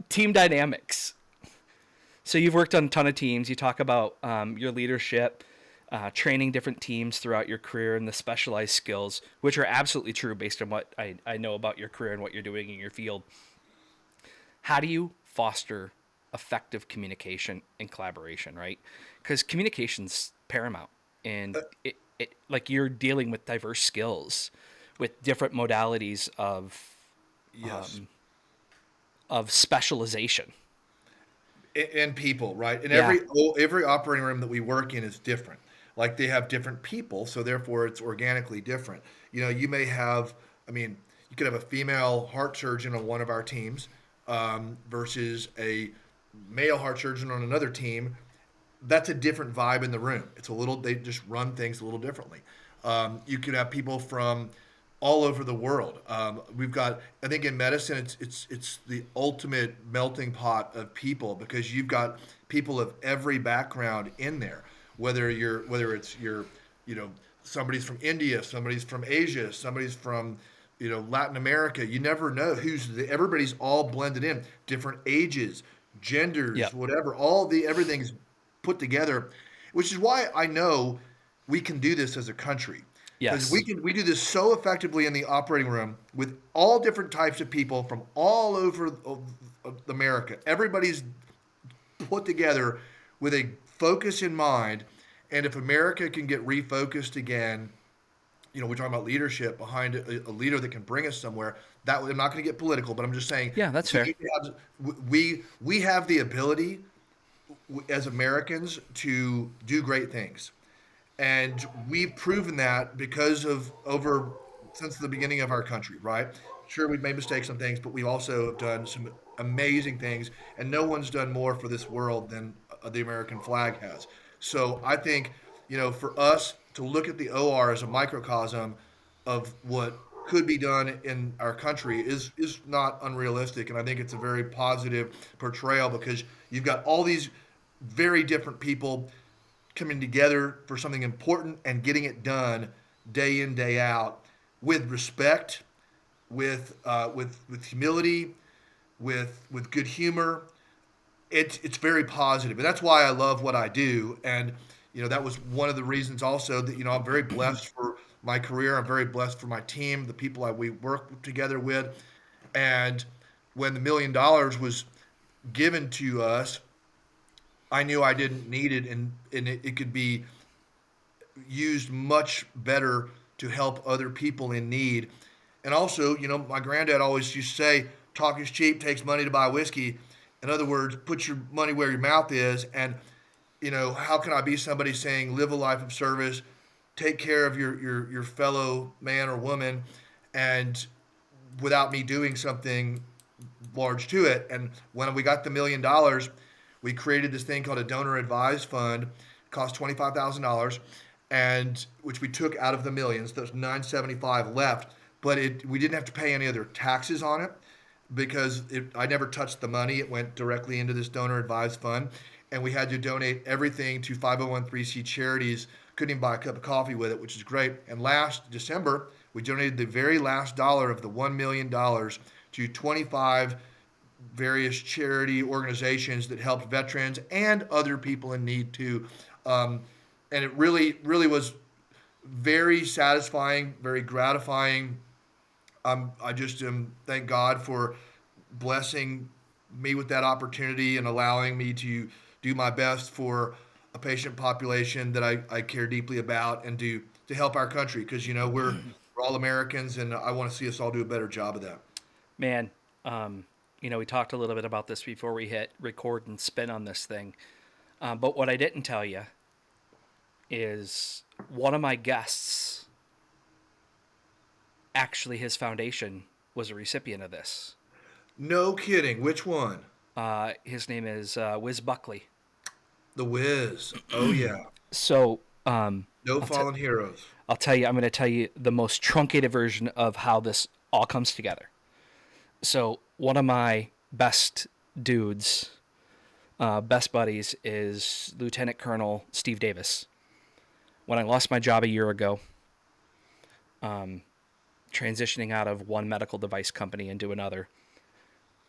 Team dynamics. So you've worked on a ton of teams. You talk about your leadership, training different teams throughout your career, and the specialized skills, which are absolutely true based on what I know about your career and what you're doing in your field. How do you foster effective communication and collaboration, right? Because communication's paramount, and it like you're dealing with diverse skills, with different modalities Yes. of specialization. And people, right? And Yeah. every operating room that we work in is different. Like they have different people, so therefore it's organically different. You may have, I mean, you could have a female heart surgeon on one of our teams versus a male heart surgeon on another team. That's a different vibe in the room. They just run things a little differently. You could have people from all over the world. We've got, I think, in medicine, it's the ultimate melting pot of people because you've got people of every background in there. Whether it's your, you know, somebody's from India, somebody's from Asia, somebody's from Latin America. You never know everybody's all blended in, different ages, genders, Yep. whatever. Everything's put together, which is why I know we can do this as a country because Yes. we do this so effectively in the operating room with all different types of people from all over America. Everybody's put together with a focus in mind, and if America can get refocused again, we're talking about leadership behind a leader that can bring us somewhere. That I'm not going to get political, but I'm just saying Yeah, that's we fair. need to we have the ability as Americans to do great things. And we've proven that because of over since the beginning of our country, right? Sure, we've made mistakes on things, but we also have done some amazing things, and no one's done more for this world than the American flag has. So I think, for us to look at the OR as a microcosm of what could be done in our country is not unrealistic, and I think it's a very positive portrayal because you've got all these very different people coming together for something important and getting it done day in day out with respect, with humility, with good humor. It's very positive, and that's why I love what I do. And that was one of the reasons also that I'm very blessed for my career. I'm very blessed for my team, the people we work together with, and when the $1 million was given to us, I knew I didn't need it, and it could be used much better to help other people in need. And also, my granddad always used to say, talk is cheap, takes money to buy whiskey. In other words, put your money where your mouth is. And, how can I be somebody saying, live a life of service, take care of your fellow man or woman, and without me doing something large to it. And when we got the $1 million, we created this thing called a donor advised fund. It cost $25,000, and which we took out of the millions. There's 975 left, but we didn't have to pay any other taxes on it because I never touched the money. It went directly into this donor advised fund, and we had to donate everything to 501(c) charities. Couldn't even buy a cup of coffee with it, which is great. And last December, we donated the very last dollar of the $1 million to 25 various charity organizations that helped veterans and other people in need too. Um, and it really, really was very satisfying, very gratifying. I just thank God for blessing me with that opportunity and allowing me to do my best for a patient population that I care deeply about and to help our country because we're all Americans and I want to see us all do a better job of that. Man, we talked a little bit about this before we hit record and spin on this thing. But what I didn't tell you is one of my guests, actually, his foundation was a recipient of this. No kidding. Which one? His name is Wiz Buckley. The Wiz. Oh yeah. So No I'll, t- fallen heroes. I'll tell you, I'm going to tell you the most truncated version of how this all comes together. So one of my best dudes, best buddies, is Lieutenant Colonel Steve Davis. When I lost my job a year ago, transitioning out of one medical device company into another,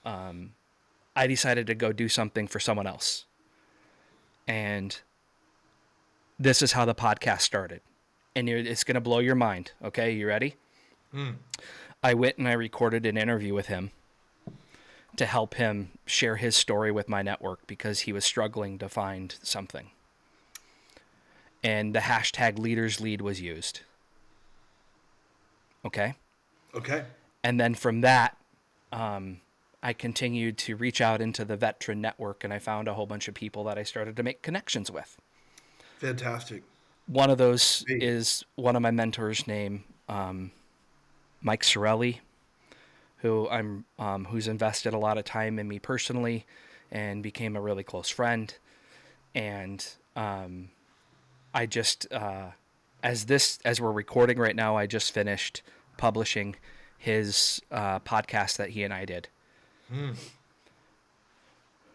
I decided to go do something for someone else. And this is how the podcast started. And it's going to blow your mind. Okay, you ready? I went and I recorded an interview with him to help him share his story with my network because he was struggling to find something. And the hashtag Leaders Lead was used. Okay? Okay. And then from that, I continued to reach out into the veteran network, and I found a whole bunch of people that I started to make connections with. Fantastic. One of those Hey. is one of my mentors named Mike Sorelli, who's invested a lot of time in me personally and became a really close friend. And I just as we're recording right now, I just finished publishing his podcast that he and I did.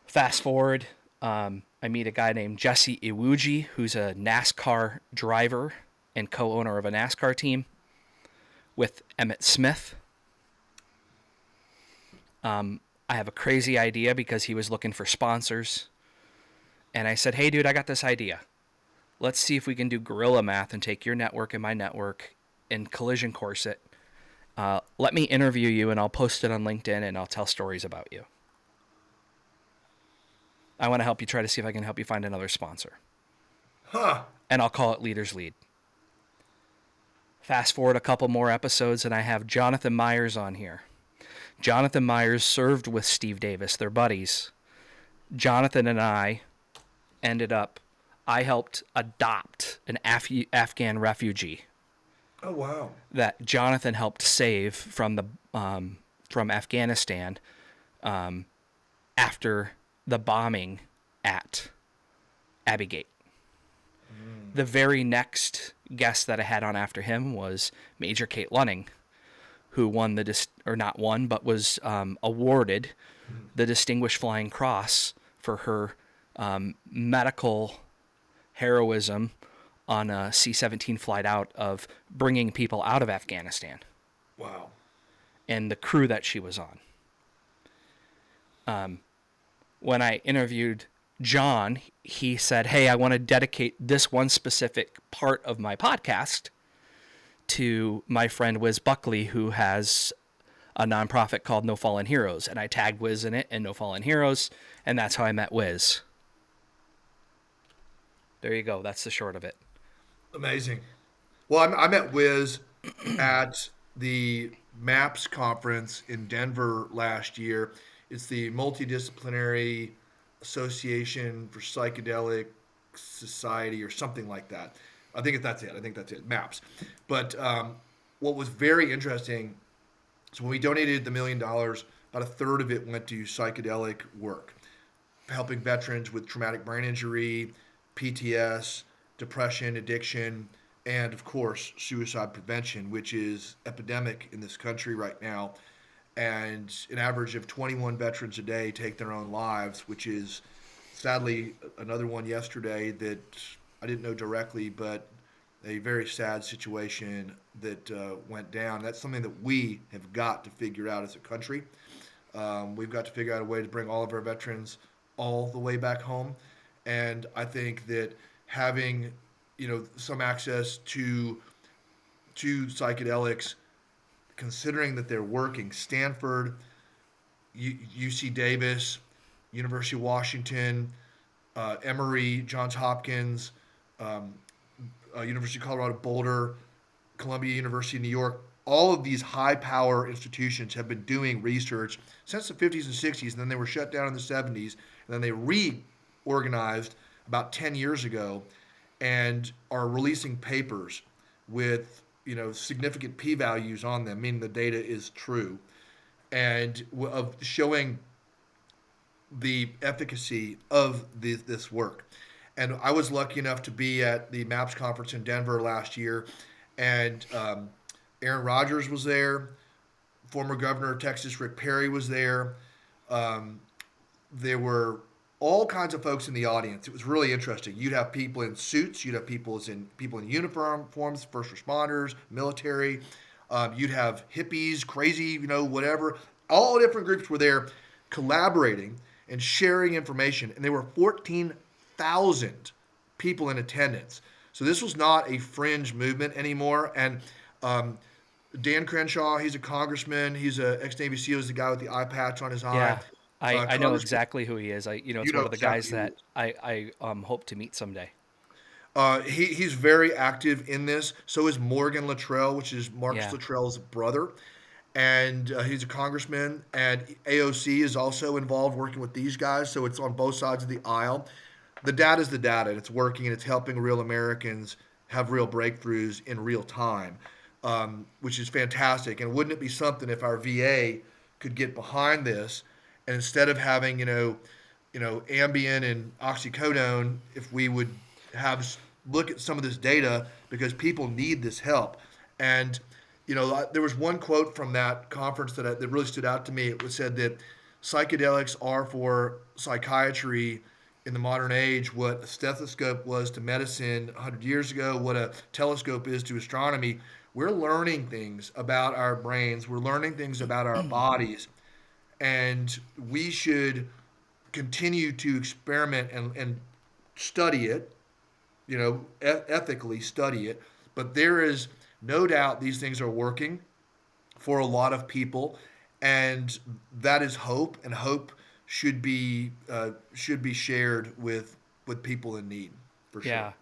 Fast forward, I meet a guy named Jesse Iwuji, who's a NASCAR driver and co-owner of a NASCAR team with Emmett Smith. I have a crazy idea because he was looking for sponsors. And I said, hey, dude, I got this idea. Let's see if we can do guerrilla math and take your network and my network and collision course it. Let me interview you and I'll post it on LinkedIn and I'll tell stories about you. I want to help you try to see if I can help you find another sponsor. Huh. And I'll call it Leaders Lead. Fast forward a couple more episodes and I have Jonathan Myers on here. Jonathan Myers served with Steve Davis, their buddies. Jonathan and I I helped adopt an Afghan refugee Oh, wow. that Jonathan helped save from Afghanistan after the bombing at Abbey Gate. The very next guest that I had on after him was Major Kate Lunning, who won was awarded the Distinguished Flying Cross for her medical heroism on a C-17 flight out of bringing people out of Afghanistan Wow. and the crew that she was on. When I interviewed John, he said, hey, I want to dedicate this one specific part of my podcast to my friend Wiz Buckley, who has a nonprofit called No Fallen Heroes. And I tagged Wiz in it and No Fallen Heroes, and that's how I met Wiz. There you go. That's the short of it. Amazing. Well, I met Wiz at the MAPS conference in Denver last year. It's the Multidisciplinary Association for Psychedelic Society or something like that. I think that's it. MAPS. But what was very interesting is when we donated the $1 million, about a third of it went to psychedelic work, helping veterans with traumatic brain injury, PTS, depression, addiction, and of course, suicide prevention, which is epidemic in this country right now. And an average of 21 veterans a day take their own lives, which is sadly another one yesterday that I didn't know directly, but a very sad situation that went down. That's something that we have got to figure out as a country. We've got to figure out a way to bring all of our veterans all the way back home. And I think that having, some access to psychedelics, considering that they're working, Stanford, UC Davis, University of Washington, Emory, Johns Hopkins, University of Colorado Boulder, Columbia University of New York, all of these high power institutions have been doing research since the 50s and 60s, and then they were shut down in the 70s, and then they reorganized about 10 years ago and are releasing papers with significant p-values on them, meaning the data is true, and of showing the efficacy of this work. And I was lucky enough to be at the MAPS conference in Denver last year, and Aaron Rodgers was there. Former governor of Texas, Rick Perry, was there. There were all kinds of folks in the audience. It was really interesting. You'd have people in suits. You'd have people in uniforms, first responders, military. You'd have hippies, crazy, whatever. All different groups were there collaborating and sharing information, and there were 14,000 people in attendance. So this was not a fringe movement anymore. And um, Dan Crenshaw, he's a congressman. He's an ex-Navy SEAL. He's the guy with the eye patch on his eye. Yeah. I know Congressman, exactly who he is. you It's one know of the guys exactly who he that is. I hope to meet someday. He's very active in this. So is Morgan Luttrell, which is Marcus Yeah. Luttrell's brother, and he's a congressman. And AOC is also involved working with these guys. So it's on both sides of the aisle. The data is the data, and it's working, and it's helping real Americans have real breakthroughs in real time, which is fantastic. And wouldn't it be something if our VA could get behind this, and instead of having Ambien and oxycodone, if we would have look at some of this data because people need this help. And there was one quote from that conference that really stood out to me. It was said that psychedelics are for psychiatry in the modern age what a stethoscope was to medicine 100 years ago, what a telescope is to astronomy. We're learning things about our brains, we're learning things about our bodies, and we should continue to experiment and study it, ethically study it. But there is no doubt these things are working for a lot of people, and that is hope, and hope should be shared with people in need, for sure. Yeah.